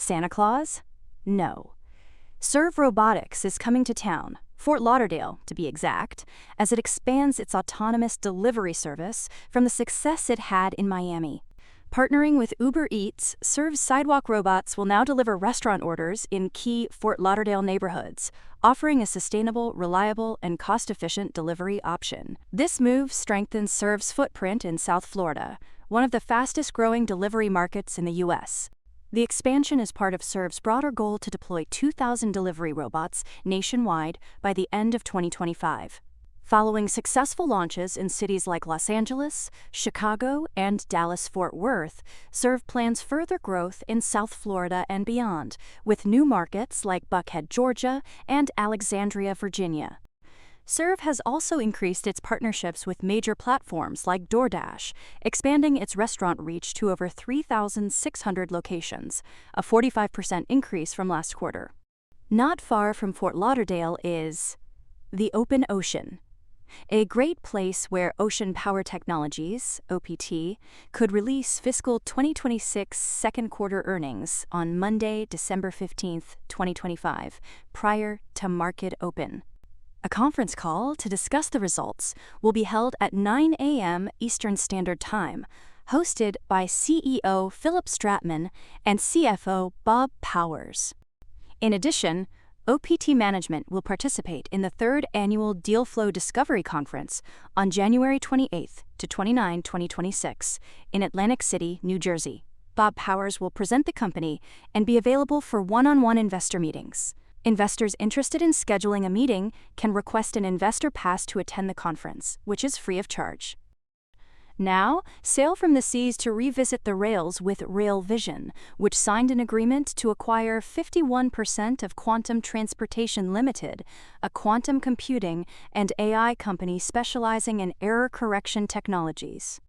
Santa Claus? No. SERV Robotics is coming to town, Fort Lauderdale to be exact, as it expands its autonomous delivery service from the success it had in Miami. Partnering with Uber Eats, SERV's sidewalk robots will now deliver restaurant orders in key Fort Lauderdale neighborhoods, offering a sustainable, reliable, and cost-efficient delivery option. This move strengthens SERV's footprint in South Florida, one of the fastest-growing delivery markets in the U.S. The expansion is part of SERV's broader goal to deploy 2,000 delivery robots nationwide by the end of 2025. Following successful launches in cities like Los Angeles, Chicago, and Dallas-Fort Worth, SERV plans further growth in South Florida and beyond, with new markets like Buckhead, Georgia, and Alexandria, Virginia. SERV has also increased its partnerships with major platforms like DoorDash, expanding its restaurant reach to over 3,600 locations, a 45% increase from last quarter. Not far from Fort Lauderdale is the open ocean, a great place where Ocean Power Technologies, OPT, could release fiscal 2026 second quarter earnings on Monday, December 15, 2025, prior to market open. A conference call to discuss the results will be held at 9 a.m. Eastern Standard Time, hosted by CEO Philip Stratman and CFO Bob Powers. In addition, OPT management will participate in the third annual Deal Flow Discovery Conference on January 28 to 29, 2026, in Atlantic City, New Jersey. Bob Powers will present the company and be available for one-on-one investor meetings. Investors interested in scheduling a meeting can request an investor pass to attend the conference, which is free of charge. Now, sail from the seas to revisit the rails with Rail Vision, which signed an agreement to acquire 51% of Quantum Transportation Limited, a quantum computing and AI company specializing in error correction technologies.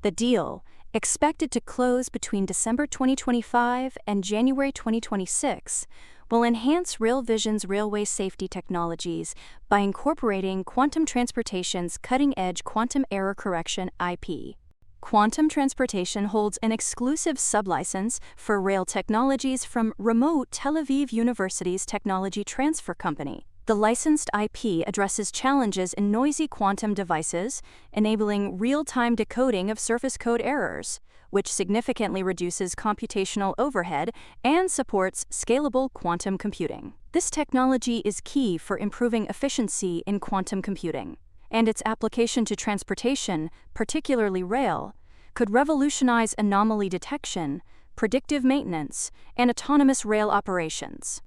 The deal, expected to close between December 2025 and January 2026, will enhance Rail Vision's railway safety technologies by incorporating Quantum Transportation's cutting-edge quantum error correction IP. Quantum Transportation holds an exclusive sublicense for rail technologies from remote Tel Aviv University's Technology Transfer Company. The licensed IP addresses challenges in noisy quantum devices, enabling real-time decoding of surface code errors, which significantly reduces computational overhead and supports scalable quantum computing. This technology is key for improving efficiency in quantum computing, and its application to transportation, particularly rail, could revolutionize anomaly detection, predictive maintenance, and autonomous rail operations.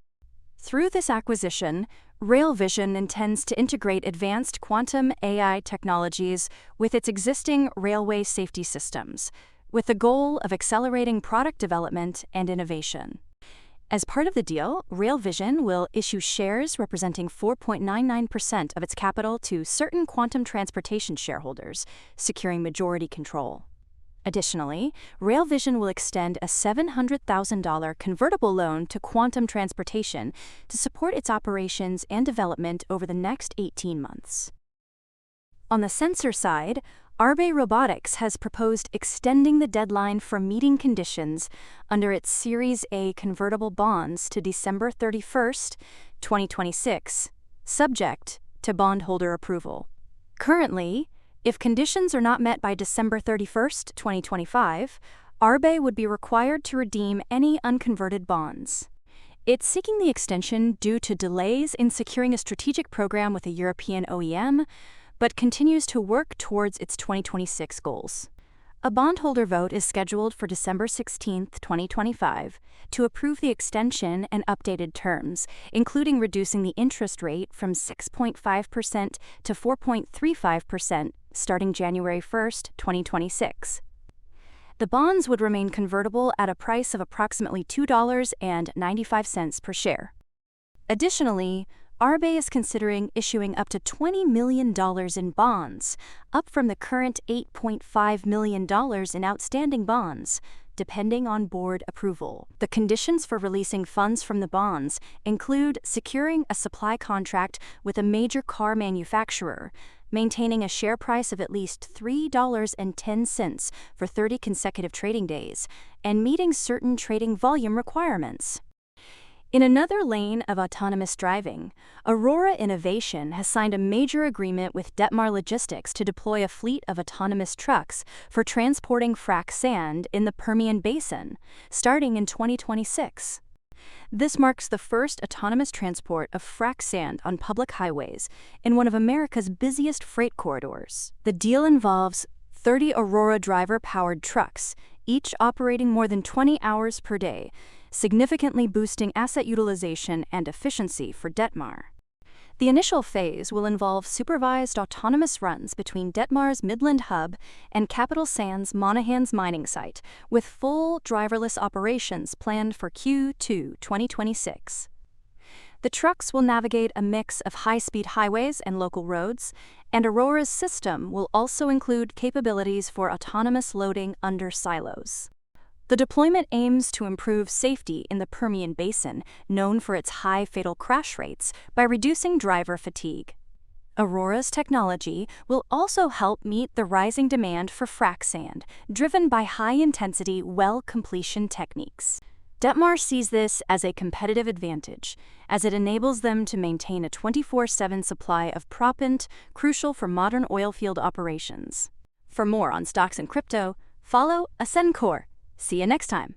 Through this acquisition, Rail Vision intends to integrate advanced quantum AI technologies with its existing railway safety systems, with the goal of accelerating product development and innovation. As part of the deal, Rail Vision will issue shares representing 4.99% of its capital to certain Quantum Transportation shareholders, securing majority control. Additionally, Rail Vision will extend a $700,000 convertible loan to Quantum Transportation to support its operations and development over the next 18 months. On the sensor side, Arbe Robotics has proposed extending the deadline for meeting conditions under its Series A convertible bonds to December 31, 2026, subject to bondholder approval. Currently, if conditions are not met by December 31, 2025, Arbe would be required to redeem any unconverted bonds. It's seeking the extension due to delays in securing a strategic program with a European OEM, but continues to work towards its 2026 goals. A bondholder vote is scheduled for December 16, 2025, to approve the extension and updated terms, including reducing the interest rate from 6.5% to 4.35% starting January 1, 2026. The bonds would remain convertible at a price of approximately $2.95 per share. Additionally, Arbe is considering issuing up to $20 million in bonds, up from the current $8.5 million in outstanding bonds, depending on board approval. The conditions for releasing funds from the bonds include securing a supply contract with a major car manufacturer, maintaining a share price of at least $3.10 for 30 consecutive trading days, and meeting certain trading volume requirements. In another lane of autonomous driving, Aurora Innovation has signed a major agreement with Detmar Logistics to deploy a fleet of autonomous trucks for transporting frac sand in the Permian Basin, starting in 2026. This marks the first autonomous transport of frac sand on public highways in one of America's busiest freight corridors. The deal involves 30 Aurora driver-powered trucks, each operating more than 20 hours per day, significantly boosting asset utilization and efficiency for Detmar. The initial phase will involve supervised autonomous runs between Detmar's Midland Hub and Capital Sands Monahans mining site, with full driverless operations planned for Q2 2026. The trucks will navigate a mix of high-speed highways and local roads, and Aurora's system will also include capabilities for autonomous loading under silos. The deployment aims to improve safety in the Permian Basin, known for its high fatal crash rates, by reducing driver fatigue. Aurora's technology will also help meet the rising demand for frac sand, driven by high-intensity well completion techniques. Detmar sees this as a competitive advantage, as it enables them to maintain a 24/7 supply of proppant, crucial for modern oilfield operations. For more on stocks and crypto, follow Ascencore. See you next time.